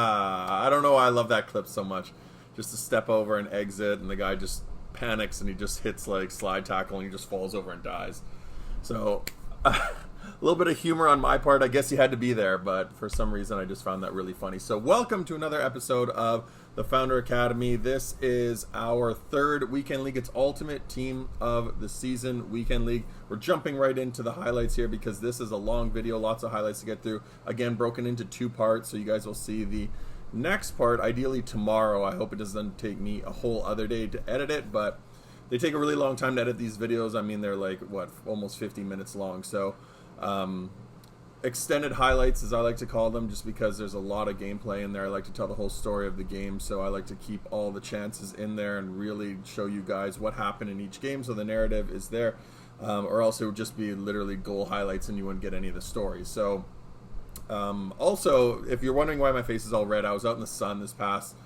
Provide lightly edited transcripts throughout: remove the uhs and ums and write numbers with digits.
I don't know why I love that clip so much. Just to step over and exit, and the guy just panics and he just hits like slide tackle and he just falls over and dies. So a little bit of humor on my part. I guess you had to be there, but for some reason I just found that really funny. So welcome to another episode of the Founder Academy. This is our third Weekend League. It's Ultimate Team of the Season Weekend League. We're jumping right into the highlights here because this is a long video, lots of highlights to get through. Again, broken into two parts, so you guys will see the next part ideally tomorrow. I hope it doesn't take me a whole other day to edit it, but they take a really long time to edit these videos. I mean, they're like almost 50 minutes long. So extended highlights, as I like to call them, just because there's a lot of gameplay in there. I like to tell the whole story of the game, so I like to keep all the chances in there and really show you guys what happened in each game so the narrative is there, or else it would just be literally goal highlights and you wouldn't get any of the story. So also, if you're wondering why my face is all red, I was out in the sun this past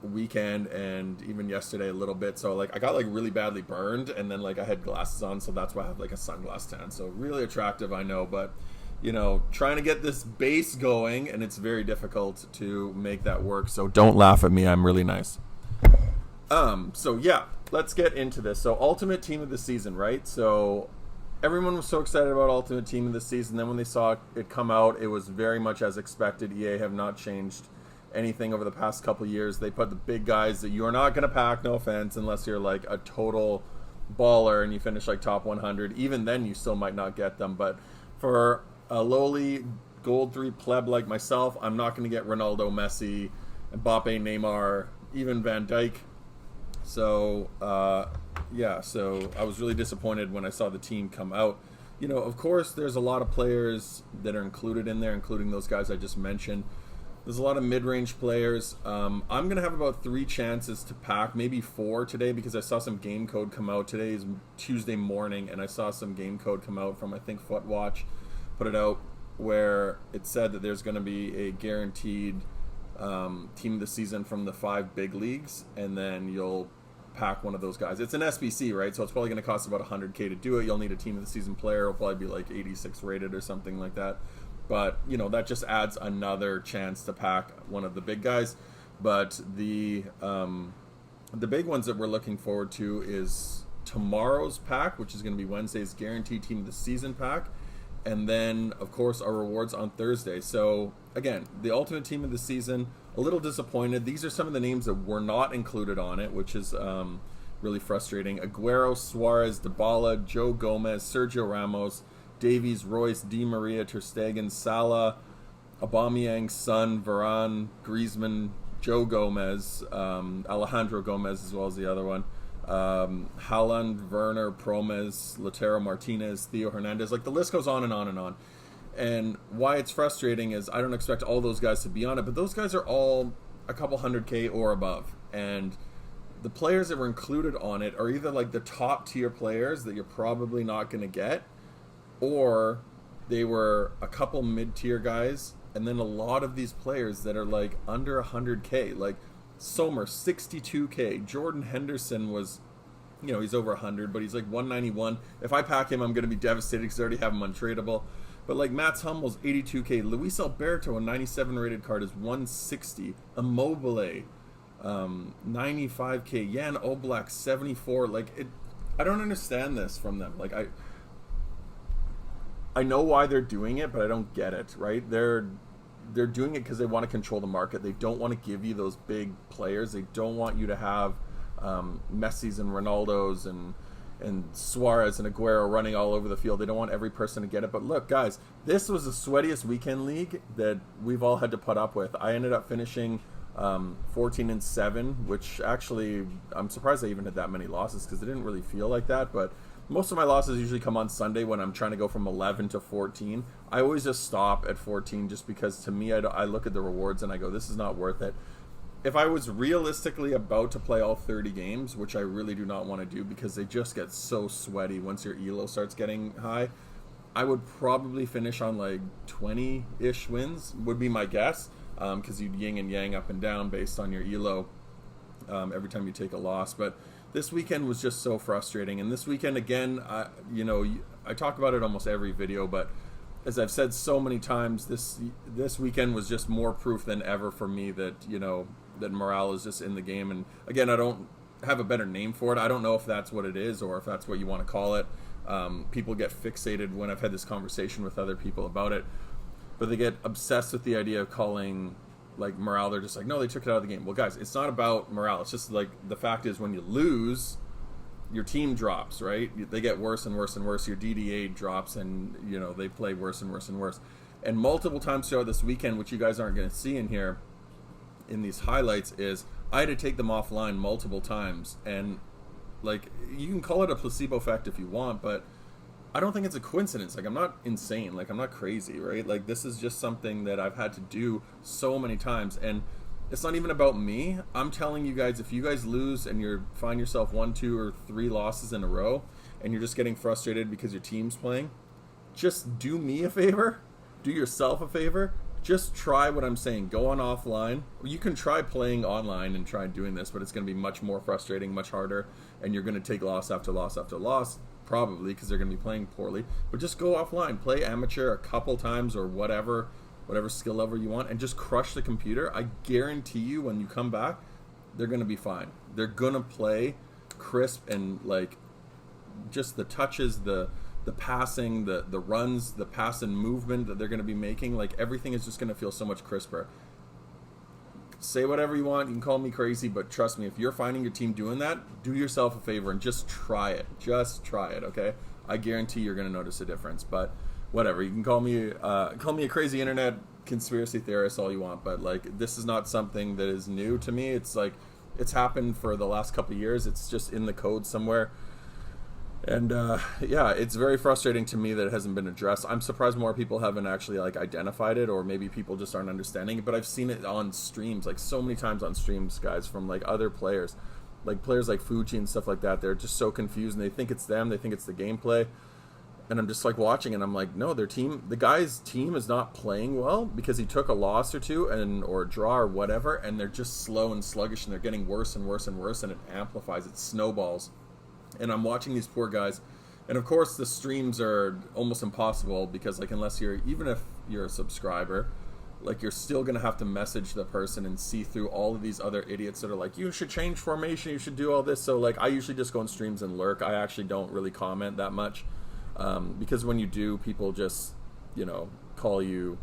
weekend and even yesterday a little bit, so I got really badly burned, and then I had glasses on, so that's why I have a sunglass tan. So really attractive, I know, but trying to get this base going, and it's very difficult to make that work, so don't laugh at me, I'm really nice. So yeah, let's get into this. So Ultimate Team of the Season, right? So everyone was so excited about Ultimate Team of the Season. Then when they saw it come out, it was very much as expected. EA have not changed anything over the past couple years. They put the big guys that you are not going to pack, no offense, unless you're a total baller and you finish top 100. Even then, you still might not get them. But for a lowly Gold 3 pleb like myself, I'm not going to get Ronaldo, Messi, Mbappe, Neymar, even Van Dijk. So yeah, so I was really disappointed when I saw the team come out. Of course, there's a lot of players that are included in there, including those guys I just mentioned. There's a lot of mid-range players. I'm going to have about 3 chances to pack, maybe 4 today, because I saw some game code come out. Today is Tuesday morning, and I saw some game code come out from, I think, Footwatch put it out, where it said that there's going to be a guaranteed team of the season from the 5 big leagues, and then you'll pack one of those guys. It's an SBC, right? So it's probably going to cost about $100K to do it. You'll need a team of the season player. It'll probably be 86 rated or something like that. But that just adds another chance to pack one of the big guys. But the big ones that we're looking forward to is tomorrow's pack, which is going to be Wednesday's guaranteed team of the season pack, and then of course our rewards on Thursday. So again, the ultimate team of the season, a little disappointed. These are some of the names that were not included on it, which is really frustrating. Aguero, Suarez, Dybala, Joe Gomez, Sergio Ramos, Davies, Royce, Di Maria, Ter Stegen, Salah, Aubameyang, Son, Varane, Griezmann, Joe Gomez, Alejandro Gomez, as well as the other one, Haaland, Werner, Promes, Lautaro Martinez, Theo Hernandez. The list goes on and on and on. And why it's frustrating is I don't expect all those guys to be on it, but those guys are all a couple 100K or above. And the players that were included on it are either the top tier players that you're probably not going to get, or they were a couple mid-tier guys, and then a lot of these players that are under 100K, Sommer 62K, Jordan Henderson was, he's over 100, but he's 191. If I pack him, I'm going to be devastated because I already have him untradeable. But Mats Hummels 82K, Luis Alberto, a 97 rated card, is 160. Immobile 95K, Jan Oblak 74. I don't understand this from them. I know why they're doing it, but I don't get it, right? They're doing it because they want to control the market. They don't want to give you those big players. They don't want you to have Messi's and Ronaldo's and Suarez and Aguero running all over the field. They don't want every person to get it. But look, guys, this was the sweatiest weekend league that we've all had to put up with. I ended up finishing 14-7, which actually I'm surprised I even had that many losses because it didn't really feel like that. But most of my losses usually come on Sunday when I'm trying to go from 11 to 14. I always just stop at 14 just because to me, I look at the rewards and I go, this is not worth it. If I was realistically about to play all 30 games, which I really do not want to do because they just get so sweaty once your ELO starts getting high, I would probably finish on 20-ish wins, would be my guess, because you'd yin and yang up and down based on your ELO every time you take a loss. But this weekend was just so frustrating. And this weekend, again, I talk about it almost every video, but as I've said so many times, this weekend was just more proof than ever for me that, that morale is just in the game. And again, I don't have a better name for it. I don't know if that's what it is or if that's what you want to call it. People get fixated when I've had this conversation with other people about it, but they get obsessed with the idea of calling like morale. They're just like, no, they took it out of the game. Well, guys, it's not about morale. It's just like the fact is when you lose, your team drops, right? They get worse and worse and worse. Your DDA drops, and they play worse and worse and worse. And multiple times throughout this weekend, which you guys aren't going to see in here in these highlights, is I had to take them offline multiple times. And like, you can call it a placebo effect if you want, but I don't think it's a coincidence. Like, I'm not insane. Like, I'm not crazy, right? Like, this is just something that I've had to do so many times. And it's not even about me. I'm telling you guys, if you guys lose and you find yourself 1, 2, or 3 losses in a row, and you're just getting frustrated because your team's playing, just do me a favor. Do yourself a favor. Just try what I'm saying. Go on offline. You can try playing online and try doing this, but it's going to be much more frustrating, much harder, and you're going to take loss after loss after loss, probably, because they're going to be playing poorly. But just go offline. Play amateur a couple times or whatever skill level you want, and just crush the computer. I guarantee you when you come back, they're going to be fine. They're going to play crisp, and like just the touches, the passing, the runs, the pass and movement that they're going to be making, like everything is just going to feel so much crisper. Say whatever you want. You can call me crazy, but trust me, if you're finding your team doing that, do yourself a favor and just try it. Just try it, okay? I guarantee you're going to notice a difference. But whatever, you can call me a crazy internet conspiracy theorist all you want, but like, this is not something that is new to me. It's like, it's happened for the last couple of years. It's just in the code somewhere. And yeah, it's very frustrating to me that it hasn't been addressed. I'm surprised more people haven't actually like identified it, or maybe people just aren't understanding it. But I've seen it on streams, like so many times on streams, guys, from like other players like Fuji and stuff like that. They're just so confused, and they think it's them. They think it's the gameplay. And I'm just like watching, and I'm like, no, the guy's team is not playing well because he took a loss or two or a draw or whatever, and they're just slow and sluggish, and they're getting worse and worse and worse, and it amplifies, it snowballs. And I'm watching these poor guys, and of course the streams are almost impossible because like even if you're a subscriber, like you're still gonna have to message the person and see through all of these other idiots that are like, you should change formation, you should do all this. So like, I usually just go on streams and lurk. I actually don't really comment that much. Because when you do, people just, call you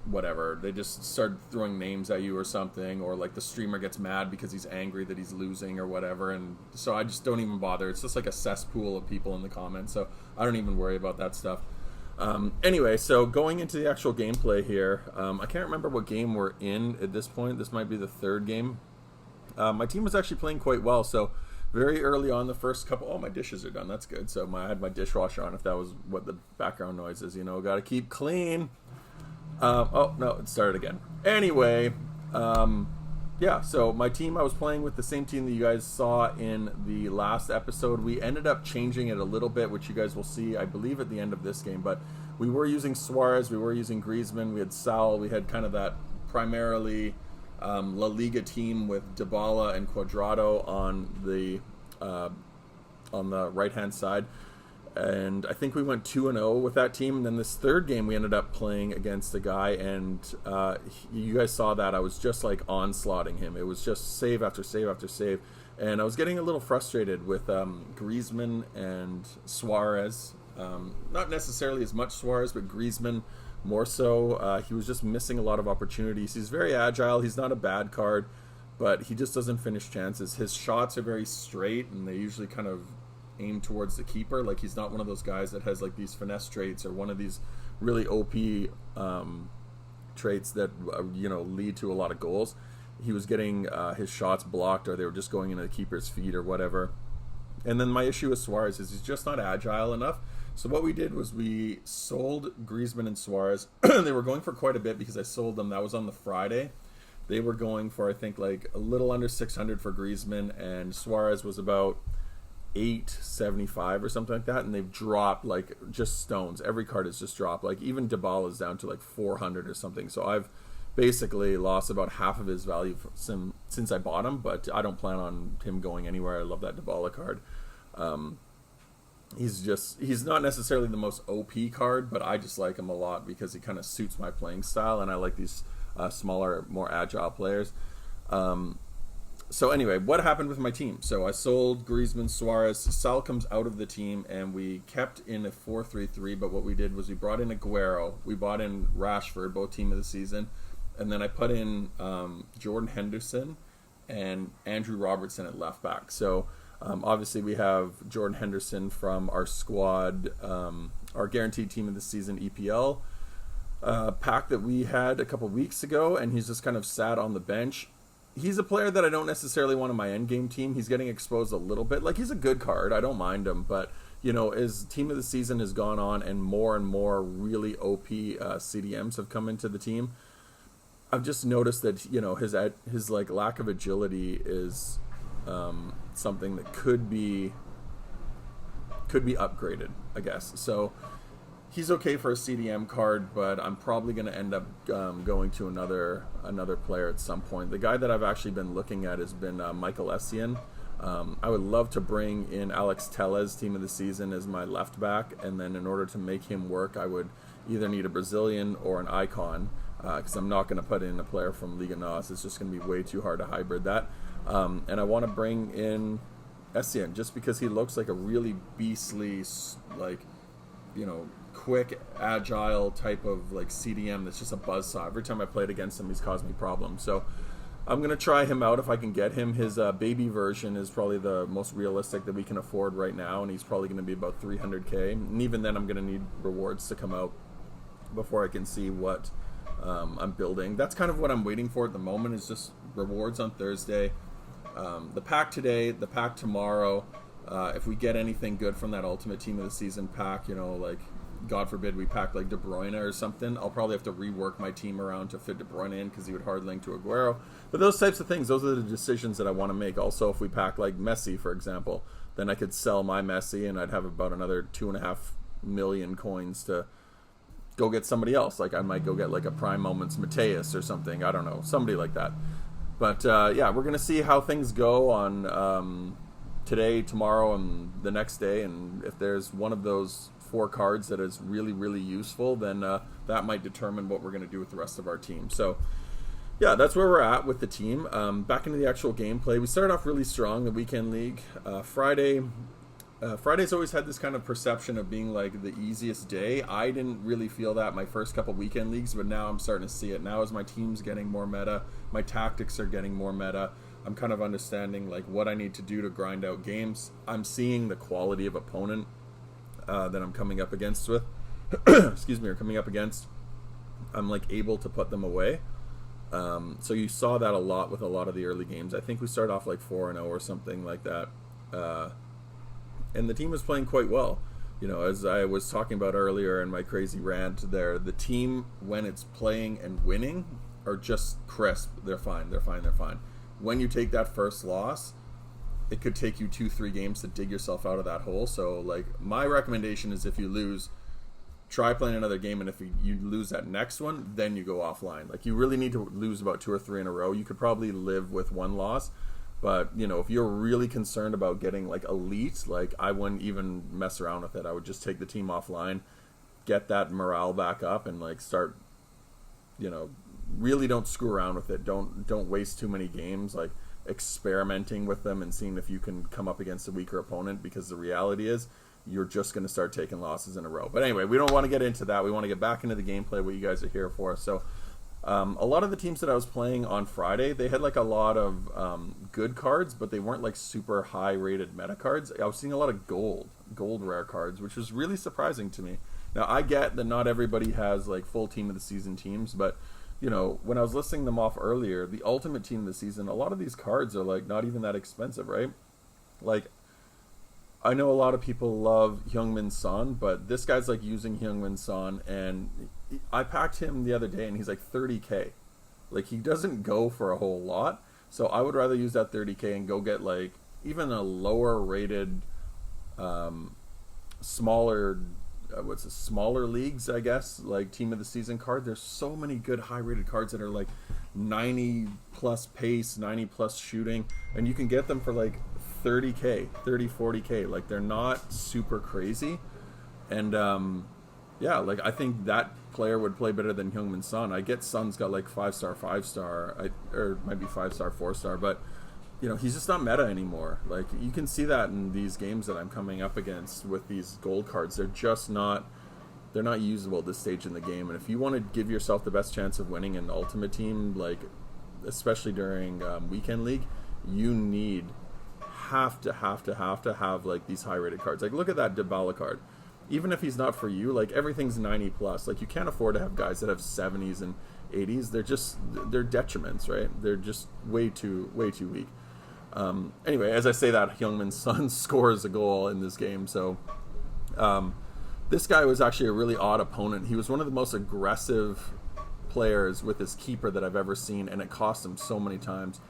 whatever. They just start throwing names at you or something, or like the streamer gets mad because he's angry that he's losing or whatever. And so I just don't even bother. It's just like a cesspool of people in the comments. So I don't even worry about that stuff. Anyway, so going into the actual gameplay here, I can't remember what game we're in at this point. This might be the third game. My team was actually playing quite well. So very early on, the first couple... Oh, my dishes are done. That's good. So I had my dishwasher on, if that was what the background noise is. Got to keep clean. Oh, no, it started again. Anyway, yeah, so my team, I was playing with the same team that you guys saw in the last episode. We ended up changing it a little bit, which you guys will see, I believe, at the end of this game. But we were using Suarez, we were using Griezmann, we had Sal, we had kind of that primarily... La Liga team with Dybala and Cuadrado on the right hand side, and I think we went 2-0 with that team. And then this third game we ended up playing against a guy, and you guys saw that I was just like onslaughting him. It was just save after save after save, and I was getting a little frustrated with Griezmann and Suarez. Not necessarily as much Suarez, but Griezmann more so. He was just missing a lot of opportunities. He's very agile. He's not a bad card, but he just doesn't finish chances. His shots are very straight, and they usually kind of aim towards the keeper. Like, he's not one of those guys that has like these finesse traits or one of these really OP traits that lead to a lot of goals. He was getting his shots blocked, or they were just going into the keeper's feet or whatever. And then my issue with Suarez is he's just not agile enough. So what we did was we sold Griezmann and Suarez. They were going for quite a bit because I sold them. That was on the Friday. They were going for, I think, like a little under 600 for Griezmann, and Suarez was about 875 or something like that. And they've dropped like just stones. Every card has just dropped. Like even Dybala is down to like 400 or something. So I've basically lost about half of his value since I bought him, but I don't plan on him going anywhere. I love that Dybala card. he's not necessarily the most OP card, but I just like him a lot because he kind of suits my playing style, and I like these smaller, more agile players. So anyway, what happened with my team? So I sold Griezmann, Suarez. Sal comes out of the team, and we kept in a 4-3-3. But what we did was we brought in Aguero, we brought in Rashford, both team of the season, and then I put in Jordan Henderson and Andrew Robertson at left back. So obviously we have Jordan Henderson from our squad, our guaranteed team of the season EPL pack that we had a couple weeks ago, and he's just kind of sat on the bench. He's a player that I don't necessarily want on my endgame team. He's getting exposed a little bit. Like, he's a good card. I don't mind him. But, you know, as team of the season has gone on and more really OP CDMs have come into the team, I've just noticed that, you know, his like lack of agility is something that could be upgraded, I guess. So he's okay for a CDM card, but I'm probably going to end up going to another player at some point. The guy that I've actually been looking at has been Michael Essien. I would love to bring in Alex Telles, team of the season, as my left back, and then in order to make him work, I would either need a Brazilian or an icon, because I'm not going to put in a player from Liga NOS. It's just going to be way too hard to hybrid that. And I want to bring in Essien just because he looks like a really beastly, like, you know, quick, agile type of like CDM that's just a buzzsaw. Every time I played against him, he's caused me problems. So I'm going to try him out if I can get him. His baby version is probably the most realistic that we can afford right now, and he's probably going to be about 300k. And even then, I'm going to need rewards to come out before I can see what I'm building. That's kind of what I'm waiting for at the moment, is just rewards on Thursday. The pack today, the pack tomorrow. If we get anything good from that Ultimate Team of the Season pack, you know, like, God forbid we pack like De Bruyne or something, I'll probably have to rework my team around to fit De Bruyne in because he would hard link to Aguero. But those types of things, those are the decisions that I want to make. Also, if we pack like Messi, for example, then I could sell my Messi and I'd have about another 2.5 million coins to go get somebody else. Like, I might go get like a Prime Moments Mateus or something. I don't know, somebody like that. But yeah, we're going to see how things go on today, tomorrow, and the next day. And if there's one of those 4 cards that is really useful, then that might determine what we're going to do with the rest of our team. So yeah, that's where we're at with the team. Back into the actual gameplay, we started off really strong, the weekend league. Friday's always had this kind of perception of being like the easiest day. I didn't really feel that my first couple weekend leagues, but now I'm starting to see it. Now as my team's getting more meta, my tactics are getting more meta, I'm kind of understanding like what I need to do to grind out games. I'm seeing the quality of opponent that I'm coming up against with. Excuse me, or coming up against. I'm like able to put them away. So you saw that a lot with a lot of the early games. I think we started off like 4-0 or something like that. And the team was playing quite well. You know, as I was talking about earlier in my crazy rant there, the team, when it's playing and winning, are just crisp. They're fine. When you take that first loss, it could take you 2-3 games to dig yourself out of that hole. So, like, my recommendation is if you lose, try playing another game, and if you lose that next one, then you go offline. Like, you really need to lose about 2 or 3 in a row. You could probably live with 1 loss, but, you know, if you're really concerned about getting, like, elite, like, I wouldn't even mess around with it. I would just take the team offline, get that morale back up, and, like, start, you know, really don't screw around with it. Don't waste too many games, like, experimenting with them and seeing if you can come up against a weaker opponent, because the reality is you're just going to start taking losses in a row. But anyway, we don't want to get into that. We want to get back into the gameplay, what you guys are here for. So a lot of the teams that I was playing on Friday, they had like a lot of good cards, but they weren't like super high rated meta cards. I was seeing a lot of gold rare cards, which was really surprising to me. Now, I get that not everybody has like full team of the season teams, but you know, when I was listing them off earlier, the ultimate team of the season, a lot of these cards are like not even that expensive, right? Like, I know a lot of people love Heung-min Son, but this guy's like using Heung-min Son, and I packed him the other day and he's like 30k. Like, he doesn't go for a whole lot, so I would rather use that 30k and go get like even a lower rated smaller leagues, I guess, like team of the season card. There's so many good high rated cards that are like 90 plus pace, 90 plus shooting, and you can get them for like 30K, 30, 40K. Like, they're not super crazy. And, yeah, like, I think that player would play better than Heung-min Son. I get Son's got, like, 5-star, 5-star, or might be 5-star, 4-star, but, you know, he's just not meta anymore. Like, you can see that in these games that I'm coming up against with these gold cards. They're just not... They're not usable at this stage in the game. And if you want to give yourself the best chance of winning an Ultimate Team, like, especially during Weekend League, you have to have like these high rated cards. Like, look at that Dybala card. Even if he's not for you, like, everything's 90 plus. Like, you can't afford to have guys that have 70s and 80s. They're detriments, right? They're just way too weak. Anyway, as I say that, Heung-min Son scores a goal in this game. So this guy was actually a really odd opponent. He was one of the most aggressive players with his keeper that I've ever seen, and it cost him so many times.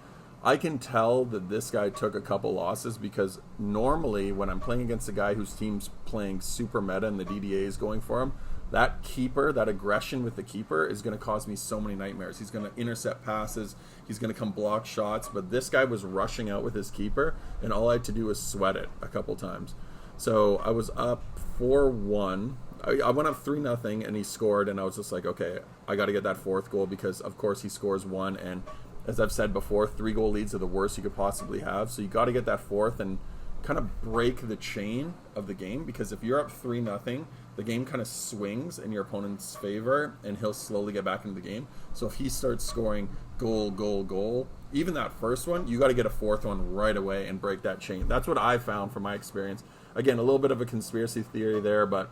I can tell that this guy took a couple losses because normally when I'm playing against a guy whose team's playing super meta and the DDA is going for him, that keeper, that aggression with the keeper is going to cause me so many nightmares. He's going to intercept passes. He's going to come block shots. But this guy was rushing out with his keeper, and all I had to do was sweat it a couple times. So I was up 4-1. I went up 3-0, and he scored, and I was just like, okay, I got to get that fourth goal because, of course, he scores one. And as I've said before, 3-goal leads are the worst you could possibly have. So you got to get that fourth and kind of break the chain of the game, because if you're up 3-0, the game kind of swings in your opponent's favor, and he'll slowly get back into the game. So if he starts scoring goal, even that first one, you got to get a fourth one right away and break that chain. That's what I found from my experience. Again, a little bit of a conspiracy theory there, but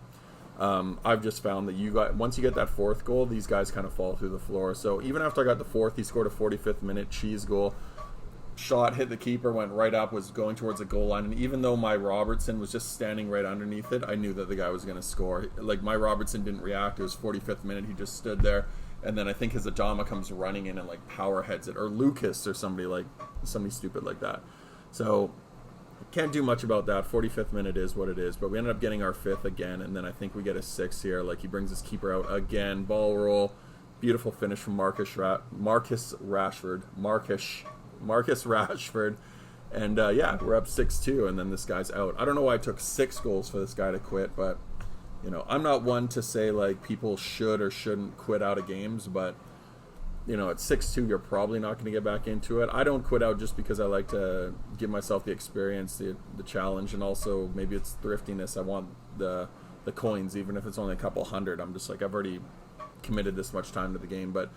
I've just found that once you get that fourth goal, these guys kind of fall through the floor. So even after I got the fourth, he scored a 45th minute cheese goal. Shot hit the keeper, went right up, was going towards the goal line, and even though my Robertson was just standing right underneath it, I knew that the guy was going to score. Like, my Robertson didn't react. It was 45th minute. He just stood there, and then I think his Adama comes running in and like power heads it, or Lucas or somebody stupid like that. So can't do much about that. 45th minute is what it is, but we ended up getting our fifth again, and then I think we get a sixth here. Like, he brings his keeper out again, ball roll, beautiful finish from Marcus Rashford, and yeah, we're up 6-2, and then this guy's out. I don't know why it took 6 goals for this guy to quit, but you know, I'm not one to say like people should or shouldn't quit out of games, but you know, at 6-2, you're probably not going to get back into it. I don't quit out just because I like to give myself the experience, the challenge, and also maybe it's thriftiness. I want the coins, even if it's only a couple hundred. I'm just like, I've already committed this much time to the game. But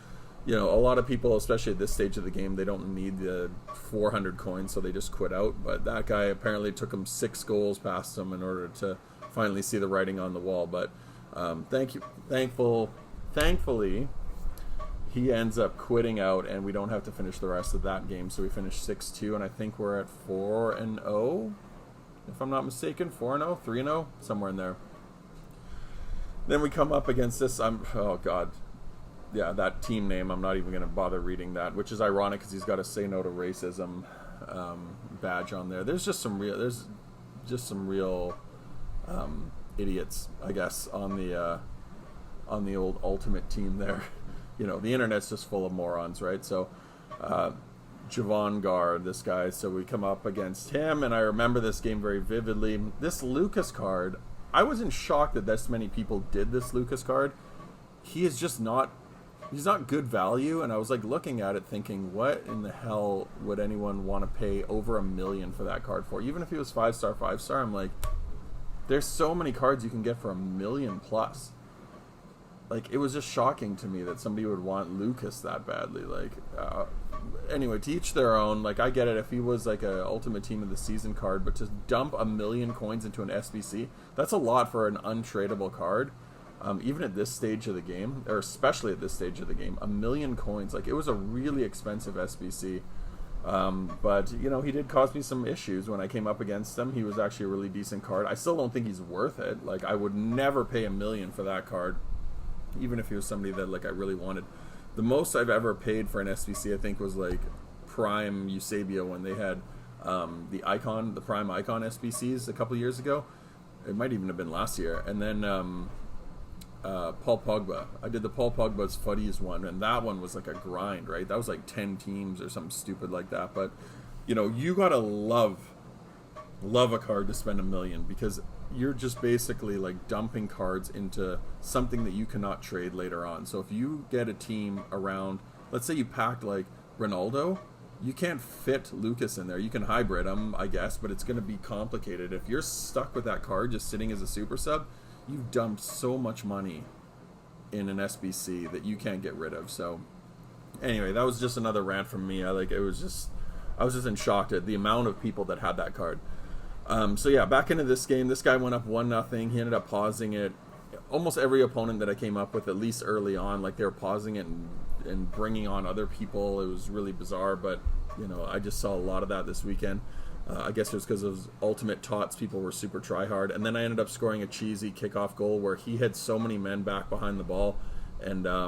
you know, a lot of people, especially at this stage of the game, they don't need the 400 coins, so they just quit out. But that guy apparently took him 6 goals past him in order to finally see the writing on the wall. But thankfully, he ends up quitting out, and we don't have to finish the rest of that game. So we finished 6-2, and I think we're at 4-0, if I'm not mistaken. 4-0, 3-0, somewhere in there. Then we come up against this. Oh God. Yeah, that team name, I'm not even going to bother reading that, which is ironic because he's got a Say No to Racism badge on there. There's just some real idiots, I guess, on the old Ultimate Team there. You know, the internet's just full of morons, right? So Javon Guard, this guy, so we come up against him, and I remember this game very vividly. This Lucas card, I wasn't shocked that this many people did this Lucas card. He is just not... He's not good value, and I was like looking at it thinking, what in the hell would anyone want to pay over $1 million for that card for? Even if he was 5-star, 5-star, I'm like, there's so many cards you can get for $1 million plus. Like, it was just shocking to me that somebody would want Lucas that badly. Like, anyway, to each their own. Like, I get it if he was like a Ultimate Team of the Season card, but to dump 1 million coins into an SBC, that's a lot for an untradeable card. Even at this stage of the game, or especially at this stage of the game, 1 million coins. Like, it was a really expensive SBC. But, you know, he did cause me some issues when I came up against him. He was actually a really decent card. I still don't think he's worth it. Like, I would never pay $1 million for that card, even if he was somebody that, like, I really wanted. The most I've ever paid for an SBC, I think, was, like, Prime Eusebio when they had the Prime Icon SBCs a couple years ago. It might even have been last year. And then... Paul Pogba. I did the Paul Pogba's Fuddies one, and that one was like a grind, right? That was like 10 teams or something stupid like that. But, you know, you gotta love love a card to spend $1 million, because you're just basically like dumping cards into something that you cannot trade later on. So if you get a team around, let's say you packed like Ronaldo, you can't fit Lucas in there. You can hybrid him, I guess, but it's going to be complicated. If you're stuck with that card just sitting as a super sub, you've dumped so much money in an SBC that you can't get rid of. So anyway, that was just another rant from me. I was just in shock at the amount of people that had that card. So yeah, back into this game. This guy went up 1-0. He ended up pausing it. Almost every opponent that I came up with, at least early on, like they were pausing it and bringing on other people. It was really bizarre, but I just saw a lot of that this weekend. I guess it was because of ultimate Tots. People were super try hard, and then I ended up scoring a cheesy kickoff goal where he had so many men back behind the ball, and my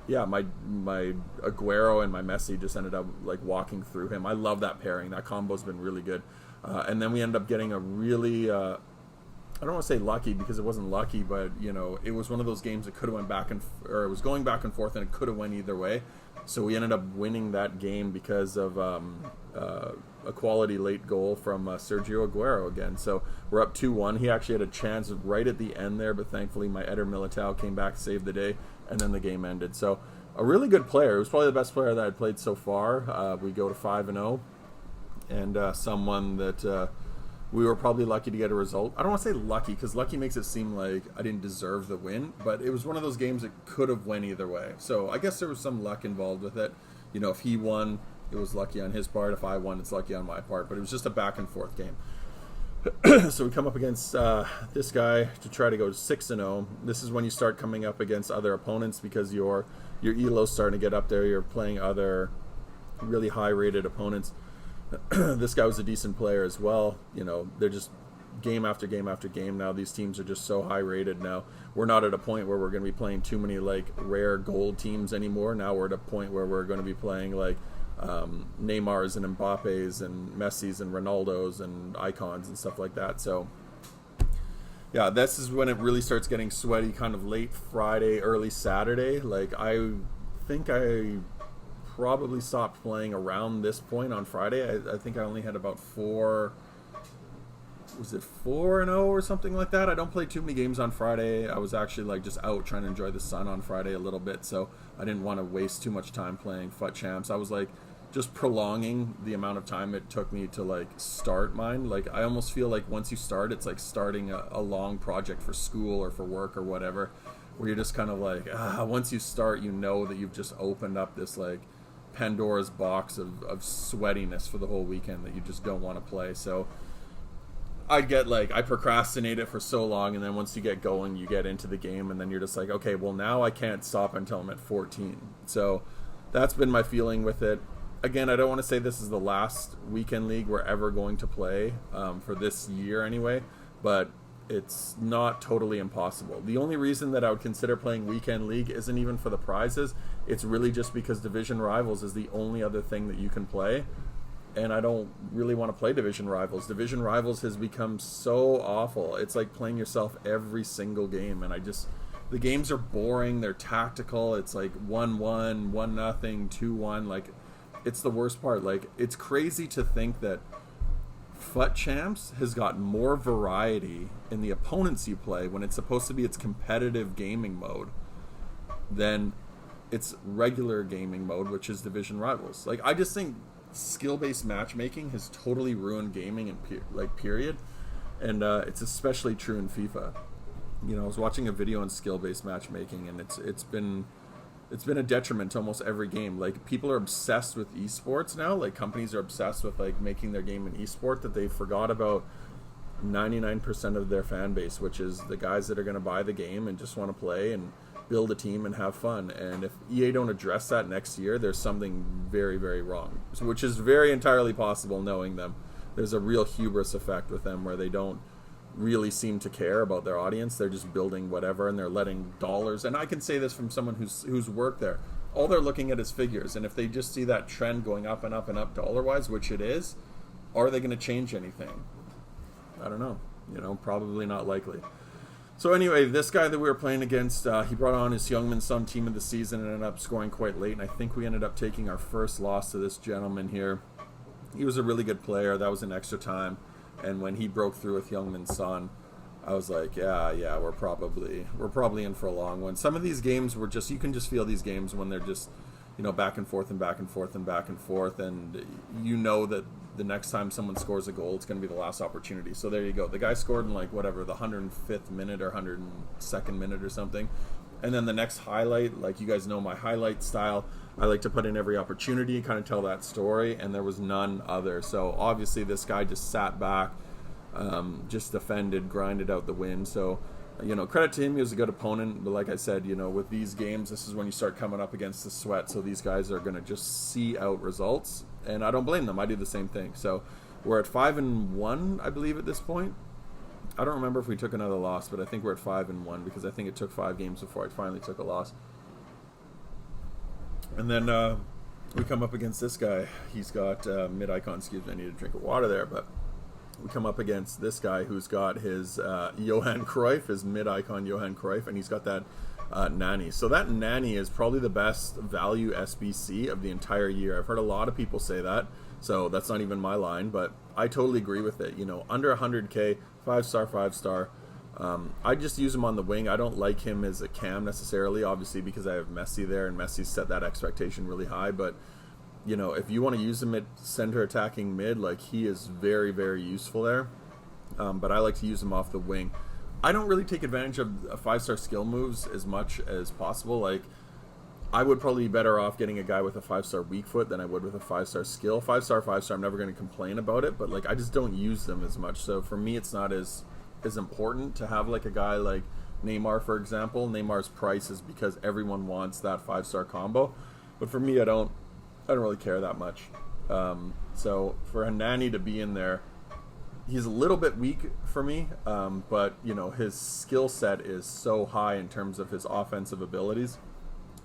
Aguero and my Messi just ended up like walking through him. I love that pairing. That combo's been really good. And then we ended up getting a really, I don't want to say lucky because it wasn't lucky, but it was one of those games that could have went back or it was going back and forth, and it could have went either way. So we ended up winning that game because of a quality late goal from Sergio Aguero again. So we're up 2-1. He actually had a chance right at the end there, but thankfully my Eder Militao came back, saved the day, and then the game ended. So a really good player. It was probably the best player that I'd played so far. We go to 5-0, and someone that we were probably lucky to get a result. I don't want to say lucky, because lucky makes it seem like I didn't deserve the win, but it was one of those games that could have went either way. So I guess there was some luck involved with it. If he won, it was lucky on his part. If I won, it's lucky on my part. But it was just a back and forth game. So we come up against this guy to try to go 6-0. This is when you start coming up against other opponents, because your elo's starting to get up there. You're playing other really high-rated opponents. This guy was a decent player as well. They're just game after game after game now. These teams are just so high-rated now. We're not at a point where we're going to be playing too many like rare gold teams anymore. Now we're at a point where we're going to be playing like Neymar's and Mbappe's and Messi's and Ronaldo's and icons and stuff like that. So yeah, this is when it really starts getting sweaty, kind of late Friday, early Saturday. Like I think I probably stopped playing around this point on Friday. I think I only had about 4-0 or something like that. I don't play too many games on Friday. I was actually like just out trying to enjoy the sun on Friday a little bit, so I didn't want to waste too much time playing FUT Champs. I was like just prolonging the amount of time it took me to like start mine. Like I almost feel like once you start, it's like starting a long project for school or for work or whatever, where you're just kind of like, once you start, that you've just opened up this like Pandora's box of sweatiness for the whole weekend that you just don't want to play. So I procrastinate it for so long, and then once you get going, you get into the game, and then you're just like, okay, well now I can't stop until I'm at 14. So that's been my feeling with it. Again, I don't want to say this is the last weekend league we're ever going to play for this year anyway, but it's not totally impossible. The only reason that I would consider playing weekend league isn't even for the prizes. It's really just because Division Rivals is the only other thing that you can play, and I don't really want to play Division Rivals. Division Rivals has become so awful. It's like playing yourself every single game, and the games are boring. They're tactical. It's like 1-1, 1-0, 2-1. Like, it's the worst part. Like, it's crazy to think that FUT Champs has got more variety in the opponents you play when it's supposed to be its competitive gaming mode than its regular gaming mode, which is Division Rivals. Like, I just think skill-based matchmaking has totally ruined gaming and period, and it's especially true in FIFA. I was watching a video on skill-based matchmaking, and it's been a detriment to almost every game. Like, people are obsessed with esports now. Like, companies are obsessed with like making their game an esport, that they forgot about 99% of their fan base, which is the guys that are going to buy the game and just want to play and build a team and have fun. And if EA don't address that next year, there's something very, very wrong, which is very entirely possible knowing them. There's a real hubris effect with them where they don't really seem to care about their audience. They're just building whatever, and they're letting dollars, and I can say this from someone who's worked there, all they're looking at is figures. And if they just see that trend going up and up and up dollar-wise, which it is, are they going to change anything? I don't know. Probably not likely. So anyway, this guy that we were playing against, he brought on his Youngman Son team of the season and ended up scoring quite late, and I think we ended up taking our first loss to this gentleman here. he was a really good player. That was in extra time. And when he broke through with Youngmin Son, I was like, yeah, we're probably in for a long one. Some of these games were just, you can just feel these games when they're just, back and forth and back and forth and back and forth, and you know that the next time someone scores a goal, it's going to be the last opportunity. So there you go. The guy scored in the 105th minute or 102nd minute or something. And then the next highlight, you guys know my highlight style, I like to put in every opportunity and kind of tell that story, and there was none other. So obviously this guy just sat back, just defended, grinded out the win. So, credit to him, he was a good opponent. But like I said, with these games, this is when you start coming up against the sweat. So these guys are going to just see out results, and I don't blame them. I do the same thing. So we're at 5-1, I believe, at this point. I don't remember if we took another loss, but I think we're at 5-1 because I think it took 5 games before I finally took a loss. And then we come up against this guy. He's got mid-icon. Excuse me, I need a drink of water there. But we come up against this guy who's got his Johan Cruyff, his mid-icon Johan Cruyff, and he's got that Nani. So that Nani is probably the best value SBC of the entire year. I've heard a lot of people say that. So that's not even my line, but I totally agree with it. Under 100K, 5-star, 5-star. I just use him on the wing. I don't like him as a cam necessarily, obviously, because I have Messi there, and Messi set that expectation really high. But, if you want to use him at center attacking mid, he is very, very useful there. But I like to use him off the wing. I don't really take advantage of 5-star skill moves as much as possible. I would probably be better off getting a guy with a 5-star weak foot than I would with a 5-star skill. 5-star, 5-star, I'm never going to complain about it, but I just don't use them as much. So for me, it's not as important to have a guy like Neymar, for example. Neymar's price is because everyone wants that 5-star combo, but for me, I don't really care that much. So for Nani to be in there, he's a little bit weak for me, but his skill set is so high in terms of his offensive abilities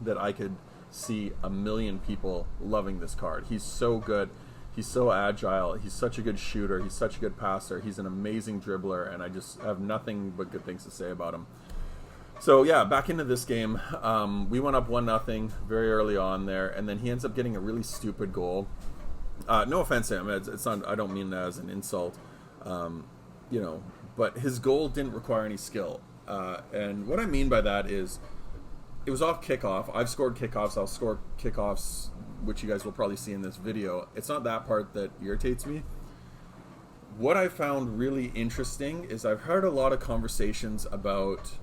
that I could see a million people loving this card. He's so good. He's so agile. He's such a good shooter. He's such a good passer. He's an amazing dribbler, and I just have nothing but good things to say about him. So yeah, back into this game. We went up 1-0 very early on there, and then he ends up getting a really stupid goal. No offense to him. It's not. I don't mean that as an insult. But his goal didn't require any skill. And what I mean by that is, it was off kickoff. I've scored kickoffs. I'll score kickoffs, which you guys will probably see in this video. It's not that part that irritates me. What I found really interesting is I've heard a lot of conversations about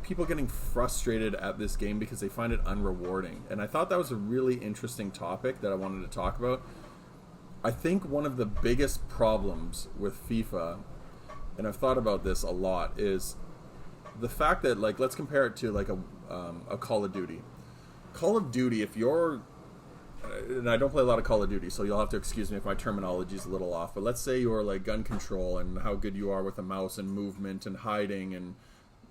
people getting frustrated at this game because they find it unrewarding. And I thought that was a really interesting topic that I wanted to talk about. I think one of the biggest problems with FIFA, and I've thought about this a lot, is the fact that let's compare it to a Call of Duty. Call of Duty, if you're, and I don't play a lot of Call of Duty, so you'll have to excuse me if my terminology is a little off, but let's say you're gun control and how good you are with a mouse and movement and hiding and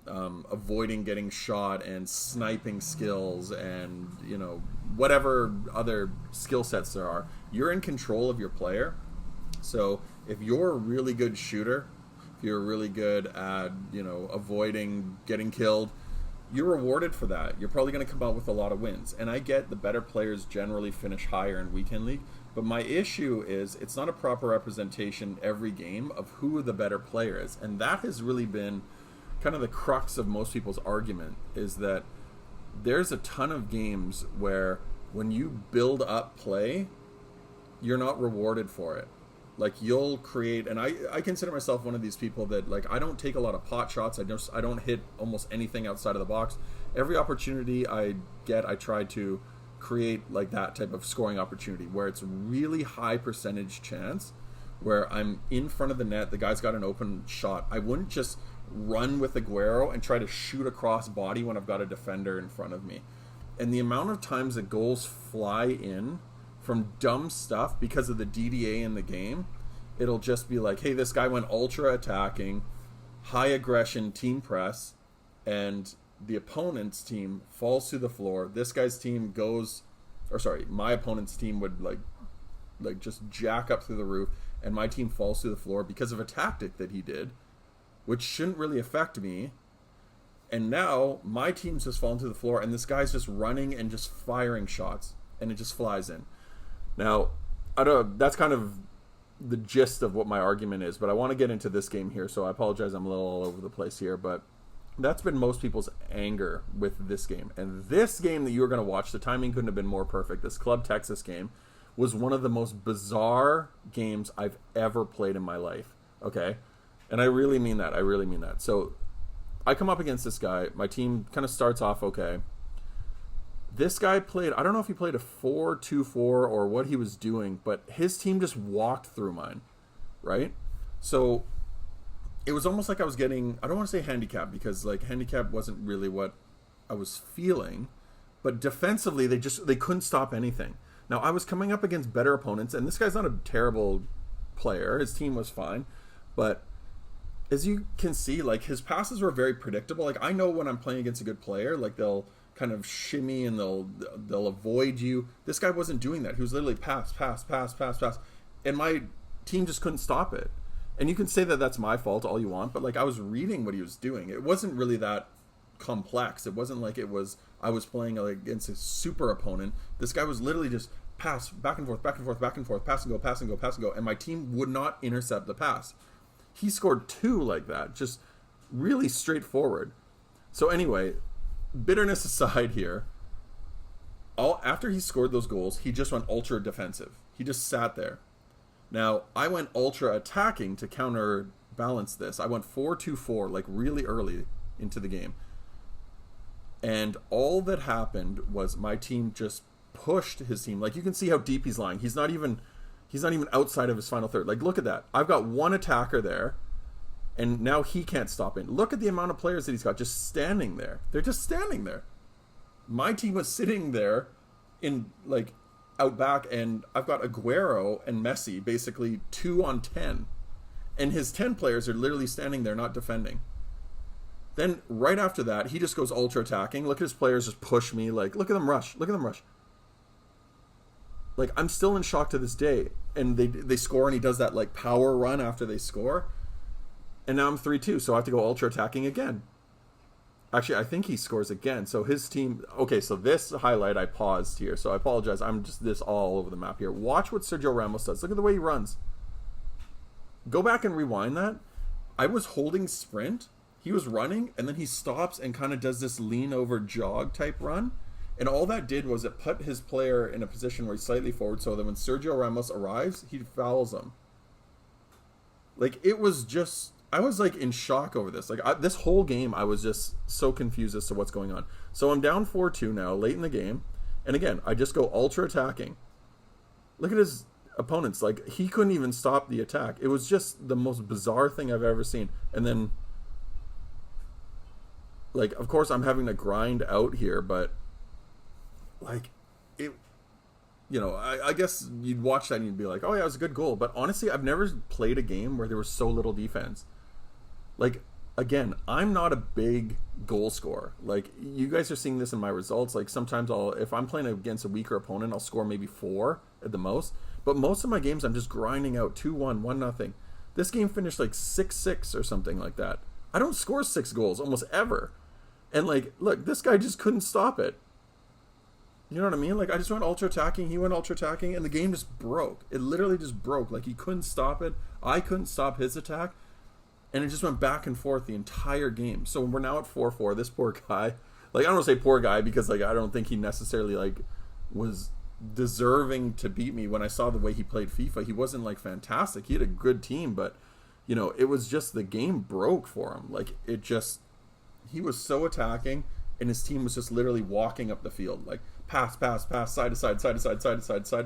avoiding getting shot and sniping skills and whatever other skill sets there are. You're in control of your player. So if you're a really good shooter, you're really good at, avoiding getting killed, you're rewarded for that. You're probably going to come out with a lot of wins. And I get the better players generally finish higher in Weekend League, but my issue is it's not a proper representation every game of who the better player is. And that has really been kind of the crux of most people's argument, is that there's a ton of games where when you build up play, you're not rewarded for it. You'll create, and I consider myself one of these people that I don't take a lot of pot shots. I don't hit almost anything outside of the box. Every opportunity I get, I try to create that type of scoring opportunity where it's really high percentage chance, where I'm in front of the net, the guy's got an open shot. I wouldn't just run with Aguero and try to shoot across body when I've got a defender in front of me. And the amount of times that goals fly in from dumb stuff because of the DDA in the game, it'll just be hey, this guy went ultra attacking, high aggression team press, and the opponent's team falls to the floor. This guy's team goes, my opponent's team would just jack up through the roof, and my team falls to the floor because of a tactic that he did, which shouldn't really affect me. And now my team's just fallen to the floor, and this guy's just running and just firing shots, and it just flies in. Now, I don't. That's kind of the gist of what my argument is, but I want to get into this game here, so I apologize. I'm a little all over the place here, but that's been most people's anger with this game. And this game that you were going to watch, the timing couldn't have been more perfect. This Club Texas game was one of the most bizarre games I've ever played in my life. Okay? And I really mean that. I really mean that. So I come up against this guy. My team kind of starts off okay. This guy played, I don't know if he played a 4-2-4 or what he was doing, but his team just walked through mine, right? So it was almost like I was getting, I don't want to say handicap, because like handicap wasn't really what I was feeling, but defensively they couldn't stop anything. Now I was coming up against better opponents, and this guy's not a terrible player. His team was fine, but as you can see, like his passes were very predictable. Like I know when I'm playing against a good player, like they'll kind of shimmy and they'll avoid you. This guy wasn't doing that. He was literally pass, and my team just couldn't stop it. And you can say that that's my fault all you want, but like I was reading what he was doing. It wasn't really that complex. It wasn't like I was playing against a super opponent. This guy was literally just pass back and forth, pass and go, and my team would not intercept the pass. He scored 2 like that, just really straightforward. So anyway, bitterness aside here, after he scored those goals, he just went ultra defensive. He just sat there. Now, I went ultra attacking to counterbalance this. I went 4-2-4, like really early into the game. And all that happened was my team just pushed his team. Like you can see how deep he's lying. He's not even outside of his final third. Like look at that. I've got one attacker there, and now he can't stop it. Look at the amount of players that he's got just standing there. They're just standing there. My team was sitting there in like out back, and I've got Aguero and Messi basically 2 on 10, and his 10 players are literally standing there not defending. Then right after that, he just goes ultra attacking. Look at his players just push me. Like look at them rush. Like I'm still in shock to this day. And they score, and he does that like power run after they score, and now I'm 3-2, so I have to go ultra attacking again. Actually, I think he scores again. So his team... Okay, so this highlight, I paused here. So I apologize. I'm just this all over the map here. Watch what Sergio Ramos does. Look at the way he runs. Go back and rewind that. I was holding sprint. He was running, and then he stops and kind of does this lean over jog type run. And all that did was it put his player in a position where he's slightly forward, so that when Sergio Ramos arrives, he fouls him. Like, it was just... I was like in shock over this. Like this whole game, I was just so confused as to what's going on. So I'm down 4-2 now, late in the game, and again, I just go ultra attacking. Look at his opponents. Like he couldn't even stop the attack. It was just the most bizarre thing I've ever seen. And then, like, of course, I'm having to grind out here, but like it. You know, I guess you'd watch that and you'd be like, oh yeah, it was a good goal. But honestly, I've never played a game where there was so little defense. Like, again, I'm not a big goal scorer. Like, you guys are seeing this in my results. Like, sometimes if I'm playing against a weaker opponent, I'll score maybe 4 at the most. But most of my games, I'm just grinding out 2-1, 1-0. This game finished like 6-6 or something like that. I don't score 6 goals almost ever. And like, look, this guy just couldn't stop it. You know what I mean? Like, I just went ultra attacking, he went ultra attacking, and the game just broke. It literally just broke. Like, he couldn't stop it. I couldn't stop his attack. And it just went back and forth the entire game. So we're now at 4-4. This poor guy, like, I don't want to say poor guy because, like, I don't think he necessarily, like, was deserving to beat me. When I saw the way he played FIFA, he wasn't, like, fantastic. He had a good team, but, you know, it was just the game broke for him. Like, it just, he was so attacking, and his team was just literally walking up the field. Like, pass, side to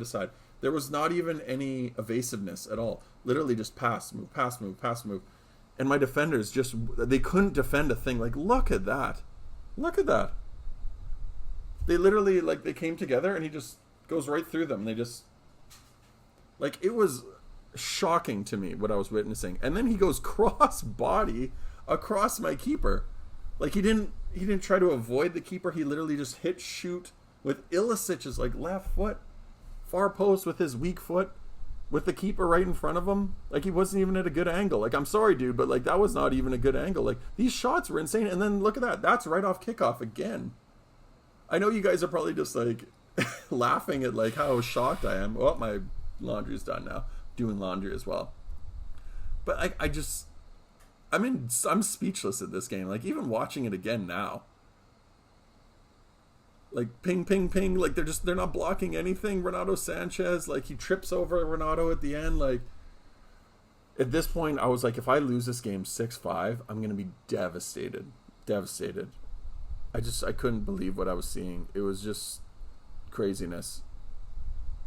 side. There was not even any evasiveness at all. Literally just pass, move. And my defenders just, they couldn't defend a thing. Like, look at that. They literally, like, they came together and he just goes right through them. They just, like, it was shocking to me what I was witnessing. And then he goes cross body across my keeper. Like, he didn't try to avoid the keeper. He literally just hit shoot with Ilisic's, like, left foot, far post with his weak foot, with the keeper right in front of him. Like, he wasn't even at a good angle. Like, I'm sorry, dude, but, like, that was not even a good angle. Like, these shots were insane. And then look at that. That's right off kickoff again. I know you guys are probably just like, laughing at like how shocked I am. Oh, my laundry's done now. Doing laundry as well. But I'm speechless at this game. Like, even watching it again now. Like, ping, ping, ping. Like, they're not blocking anything. Renato Sanchez, like, he trips over Renato at the end. Like, at this point, I was like, if I lose this game 6-5, I'm going to be devastated. Devastated. I couldn't believe what I was seeing. It was just craziness.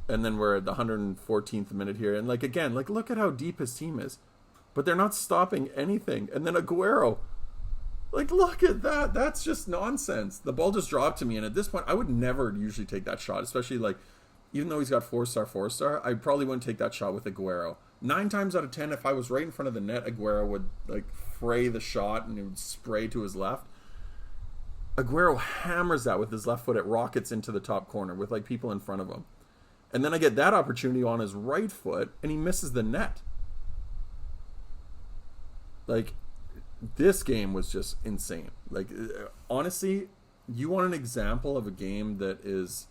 And then we're at the 114th minute here. And, like, again, like, look at how deep his team is. But they're not stopping anything. And then Aguero. Like, look at that. That's just nonsense. The ball just dropped to me. And at this point, I would never usually take that shot. Especially, like, even though he's got 4-star, I probably wouldn't take that shot with Aguero. 9 times out of 10, if I was right in front of the net, Aguero would, like, fray the shot and it would spray to his left. Aguero hammers that with his left foot. It rockets into the top corner with, like, people in front of him. And then I get that opportunity on his right foot, and he misses the net. Like, this game was just insane. Like, honestly, you want an example of a game that is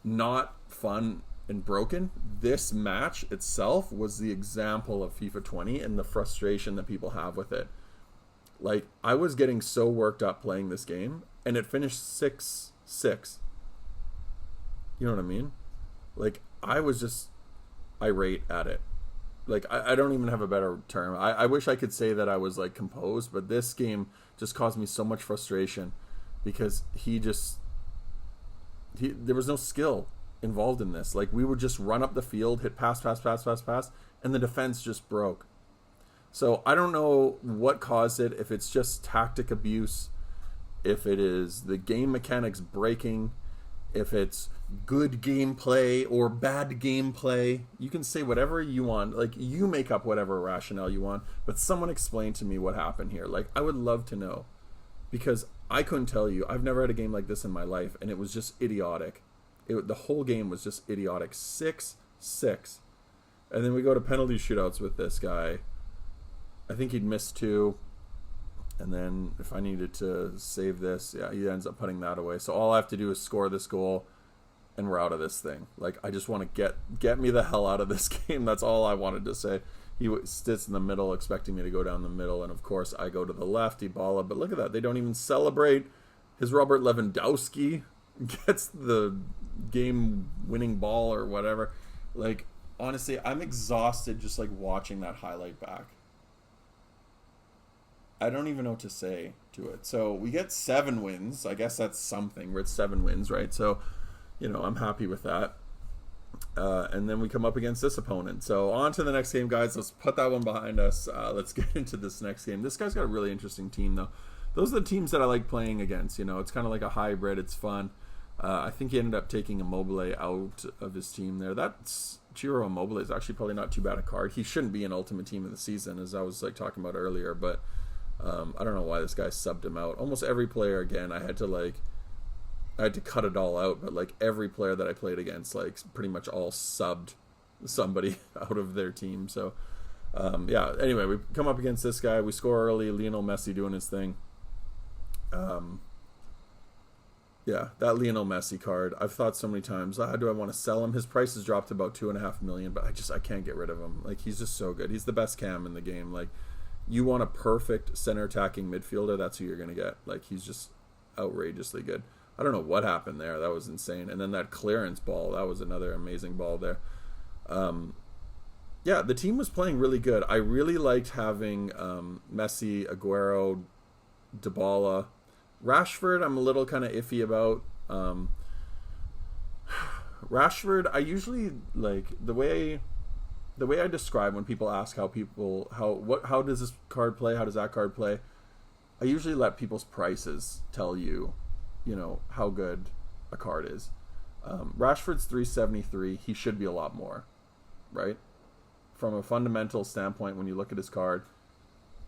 not fun and broken? This match itself was the example of FIFA 20 and the frustration that people have with it. Like, I was getting so worked up playing this game, and it finished 6-6. You know what I mean? Like, I was just irate at it. Like, I don't even have a better term. I wish I could say that I was, like, composed, but this game just caused me so much frustration because there was no skill involved in this. Like, we would just run up the field, hit pass, and the defense just broke. So I don't know what caused it, if it's just tactic abuse, if it is the game mechanics breaking, if it's good gameplay or bad gameplay. You can say whatever you want. Like, you make up whatever rationale you want, but someone explain to me what happened here. Like, I would love to know, because I couldn't tell you. I've never had a game like this in my life, and it was just idiotic. The whole game was just idiotic. 6-6. And then we go to penalty shootouts with this guy. I think he'd missed 2. And then if I needed to save this, yeah, he ends up putting that away. So all I have to do is score this goal, and we're out of this thing. Like, I just want to get me the hell out of this game. That's all I wanted to say. He sits in the middle, expecting me to go down the middle, and of course I go to the left, Dybala. But look at that. They don't even celebrate. His Robert Lewandowski gets the game-winning ball or whatever. Like, honestly, I'm exhausted just, like, watching that highlight back. I don't even know what to say to it. So we get 7 wins. I guess that's something. We're at 7 wins, right? So, you know, I'm happy with that. And then we come up against this opponent. So on to the next game, guys. Let's put that one behind us. Let's get into this next game. This guy's got a really interesting team, though. Those are the teams that I like playing against. You know, it's kind of like a hybrid. It's fun. I think he ended up taking Immobile out of his team there. That's Ciro Immobile is actually probably not too bad a card. He shouldn't be an ultimate team of the season, as I was like talking about earlier, but I don't know why this guy subbed him out. Almost every player, again, I had to cut it all out, but like every player that I played against, like pretty much all subbed somebody out of their team. So yeah, anyway, we come up against this guy. We score early. Lionel Messi doing his thing. Yeah, that Lionel Messi card, I've thought so many times, do I want to sell him? His price has dropped to about $2.5 million, but I can't get rid of him. Like, he's just so good. He's the best cam in the game. Like, you want a perfect center attacking midfielder, that's who you're going to get. Like, he's just outrageously good. I don't know what happened there. That was insane. And then that clearance ball, that was another amazing ball there. Yeah, the team was playing really good. I really liked having Messi, Aguero, Dybala. Rashford, I'm a little kind of iffy about. Rashford, I usually like the way I describe when people ask how does this card play, how does that card play. I usually let people's prices tell you know, how good a card is. Rashford's 373. He should be a lot more, right? From a fundamental standpoint, when you look at his card.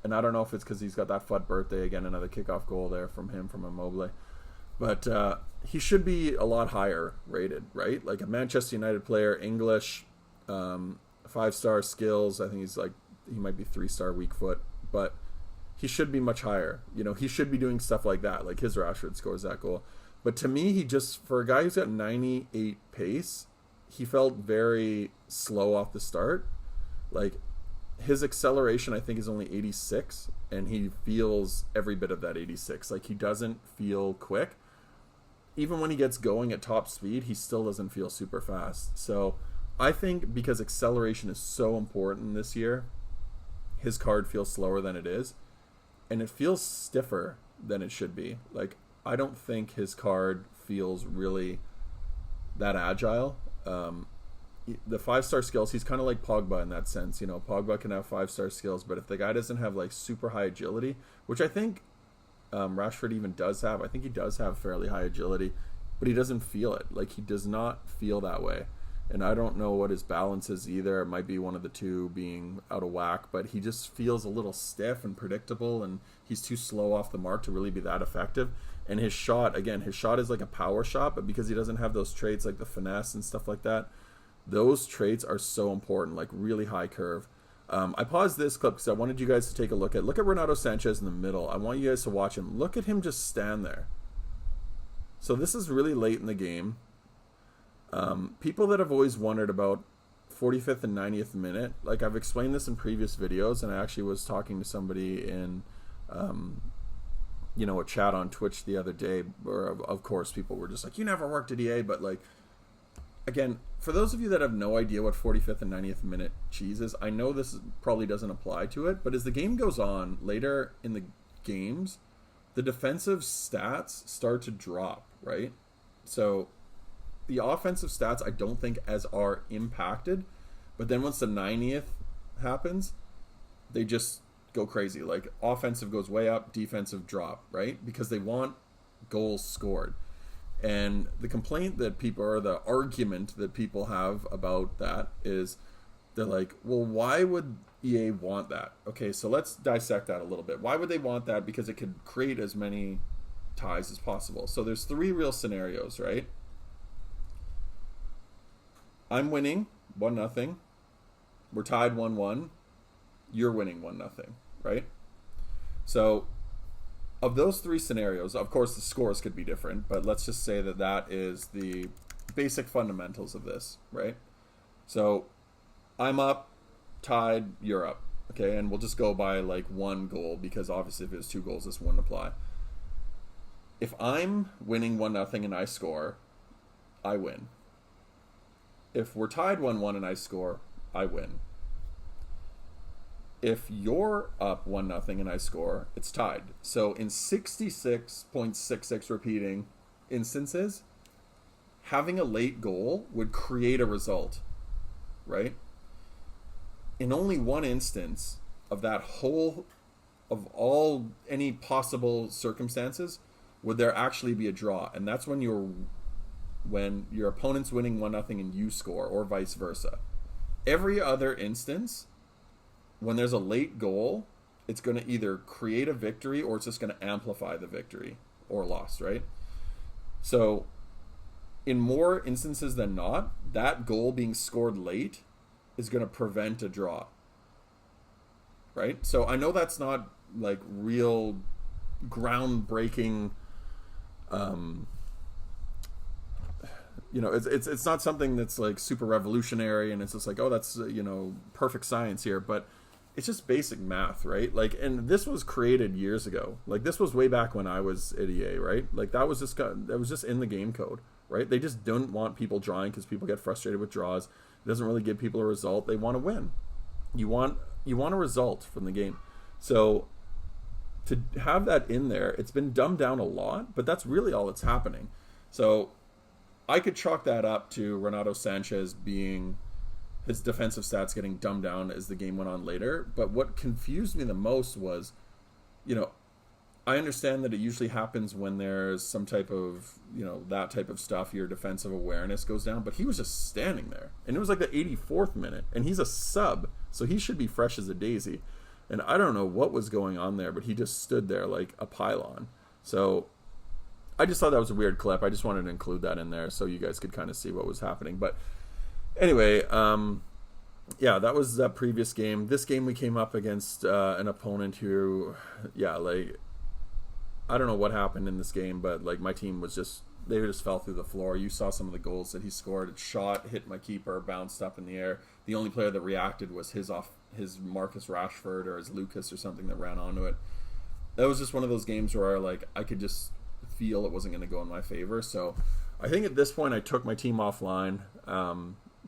And I don't know if it's because he's got that FUT birthday again, another kickoff goal there from Immobile. But he should be a lot higher rated, right? Like a Manchester United player, English, 5-star skills. I think he might be 3-star weak foot, but he should be much higher. You know, he should be doing stuff like that. Like his Rashford scores that goal. But to me, he just, for a guy who's got 98 pace, he felt very slow off the start. Like, his acceleration, I think, is only 86, and he feels every bit of that 86. Like, he doesn't feel quick. Even when he gets going at top speed, he still doesn't feel super fast. So I think because acceleration is so important this year, his card feels slower than it is, and it feels stiffer than it should be. Like, I don't think his card feels really that agile. The 5-star skills, he's kind of like Pogba in that sense. You know, Pogba can have 5-star skills, but if the guy doesn't have like super high agility, which I think Rashford even does have, I think he does have fairly high agility, but he doesn't feel it. Like, he does not feel that way. And I don't know what his balance is either. It might be one of the two being out of whack, but he just feels a little stiff and predictable, and he's too slow off the mark to really be that effective. And his shot, again, his shot is like a power shot, but because he doesn't have those traits like the finesse and stuff like that, those traits are so important, like really high curve. I paused this clip because I wanted you guys to take a look at Renato Sanchez in the middle. I want you guys to watch him. Look at him just stand there. So this is really late in the game. People that have always wondered about 45th and 90th minute, like I've explained this in previous videos, and I actually was talking to somebody in a chat on Twitch the other day, where of course people were just like, you never worked at EA, but like, again, for those of you that have no idea what 45th and 90th minute cheese is, I know this probably doesn't apply to it, but as the game goes on, later in the games, the defensive stats start to drop, right? So the offensive stats I don't think as are impacted, but then once the 90th happens, they just go crazy. Like, offensive goes way up, defensive drop, right? Because they want goals scored. And the complaint that people, or the argument that people have about that is, they're like, well, why would EA want that? Okay, so let's dissect that a little bit. Why would they want that? Because it could create as many ties as possible. So there's 3 real scenarios, right? I'm winning 1-0. We're tied 1-1. You're winning 1-0, right? So of those 3 scenarios, of course the scores could be different, but let's just say that that is the basic fundamentals of this, right? So I'm up, tied, you're up, okay? And we'll just go by like 1 goal, because obviously if it was 2 goals, this wouldn't apply. If I'm winning 1-0 and I score, I win. If we're tied 1-1 and I score, I win. If you're up 1-0 and I score, it's tied. So in 66.66 repeating instances, having a late goal would create a result, right? In only one instance of that whole, of all any possible circumstances, would there actually be a draw. And that's when your opponent's winning 1-0 and you score, or vice versa. Every other instance, when there's a late goal, it's going to either create a victory or it's just going to amplify the victory or loss, right? So in more instances than not, that goal being scored late is going to prevent a draw, right? So I know that's not like real groundbreaking, it's not something that's like super revolutionary and it's just like, oh, that's perfect science here, but it's just basic math, right? Like, and this was created years ago. Like, this was way back when I was at EA, right? Like, that was just in the game code, right? They just don't want people drawing because people get frustrated with draws. It doesn't really give people a result. They want to win. You want a result from the game. So to have that in there, it's been dumbed down a lot, but that's really all that's happening. So I could chalk that up to Renato Sanchez being, his defensive stats getting dumbed down as the game went on later. But what confused me the most was, I understand that it usually happens when there's some type of, that type of stuff, your defensive awareness goes down, but he was just standing there. And it was like the 84th minute, and he's a sub, so he should be fresh as a daisy. And I don't know what was going on there, but he just stood there like a pylon. So I just thought that was a weird clip. I just wanted to include that in there so you guys could kind of see what was happening. But anyway, that was that previous game. This game we came up against an opponent who, I don't know what happened in this game, but like my team was just they just fell through the floor. You saw some of the goals that he scored. It shot, hit my keeper, bounced up in the air. The only player that reacted was his Marcus Rashford or his Lucas or something that ran onto it. That was just one of those games where like I could just feel it wasn't going to go in my favor. So I think at this point I took my team offline.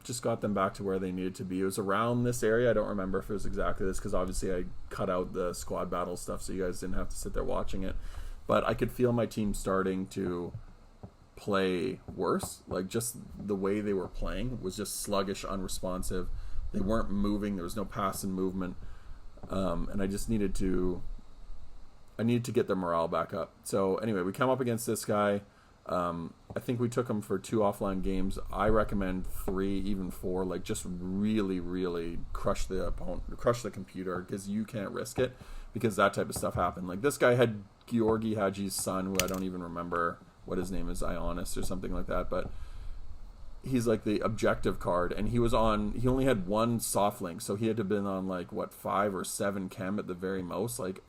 Just got them back to where they needed to be. It was around this area. I don't remember if it was exactly this because obviously I cut out the squad battle stuff so you guys didn't have to sit there watching it. But I could feel my team starting to play worse. Like just the way they were playing was just sluggish, unresponsive. They weren't moving. There was no pass and movement. And I just needed to get their morale back up. So anyway, we come up against this guy. I think we took him for 2 offline games. I recommend 3, even 4. Like just really, really crush the opponent, crush the computer, because you can't risk it because that type of stuff happened. Like this guy had Georgi Hadji's son, who I don't even remember what his name is, Ionis or something like that, but he's like the objective card, and he only had 1 soft link, so he had to have been on like 5 or 7 chem at the very most. Like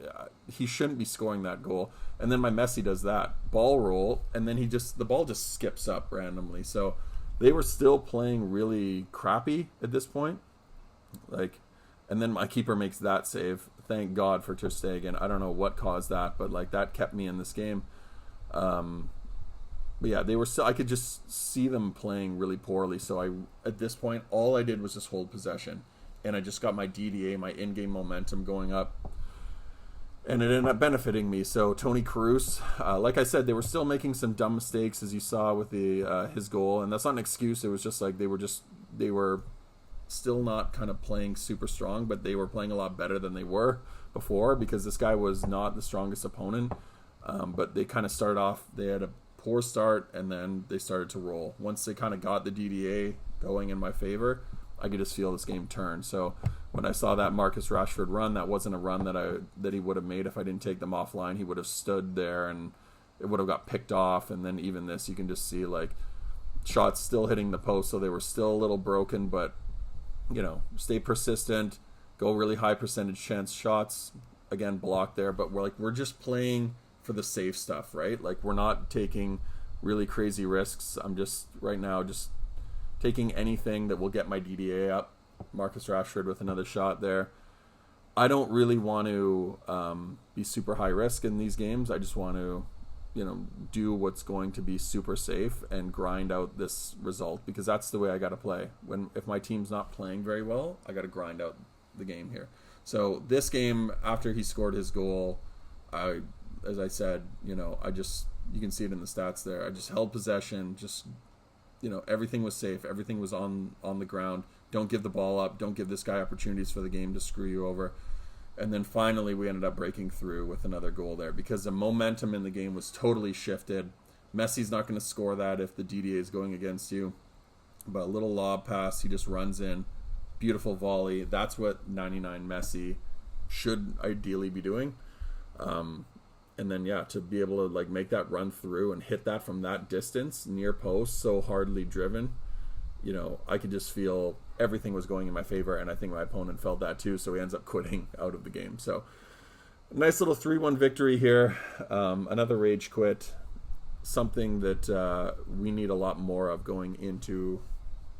he shouldn't be scoring that goal. And then my Messi does that ball roll, and then the ball just skips up randomly. So they were still playing really crappy at this point. Like, and then my keeper makes that save. Thank God for Ter Stegen. I don't know what caused that, but like that kept me in this game. But yeah, they were still, I could just see them playing really poorly. So at this point, all I did was just hold possession, and I just got my DDA, my in-game momentum going up, and it ended up benefiting me. So Tony Kroos, like I said, they were still making some dumb mistakes, as you saw with his goal, and that's not an excuse. It was just like they were still not kind of playing super strong, but they were playing a lot better than they were before because this guy was not the strongest opponent. But they kind of started off, they had a poor start, and then they started to roll. Once they kind of got the DDA going in my favor, I could just feel this game turn. So when I saw that Marcus Rashford run, that wasn't a run that he would have made if I didn't take them offline. He would have stood there and it would have got picked off. And then even this, you can just see like shots still hitting the post, so they were still a little broken, but you know, stay persistent, go really high percentage chance shots, again blocked there, but we're just playing for the safe stuff, right? Like we're not taking really crazy risks. I'm just right now just taking anything that will get my DDA up. Marcus Rashford with another shot there. I don't really want to be super high risk in these games. I just want to, you know, do what's going to be super safe and grind out this result, because that's the way I got to play. If my team's not playing very well, I got to grind out the game here. So this game, after he scored his goal, as I said, you know, you can see it in the stats there. I just held possession, just, you know, everything was safe. Everything was on the ground. Don't give the ball up. Don't give this guy opportunities for the game to screw you over. And then finally we ended up breaking through with another goal there because the momentum in the game was totally shifted. Messi's not going to score that if the DDA is going against you. But a little lob pass, he just runs in. Beautiful volley. That's what 99 Messi should ideally be doing. And then, yeah, to be able to like make that run through and hit that from that distance, near post, so hardly driven, you know, I could just feel everything was going in my favor, and I think my opponent felt that too, so he ends up quitting out of the game. So, nice little 3-1 victory here. Another rage quit, something that we need a lot more of going into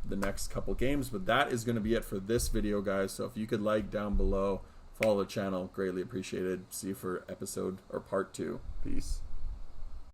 the next couple games. But that is going to be it for this video, guys. So if you could like down below, follow the channel, greatly appreciated. See you for episode or part 2. Peace.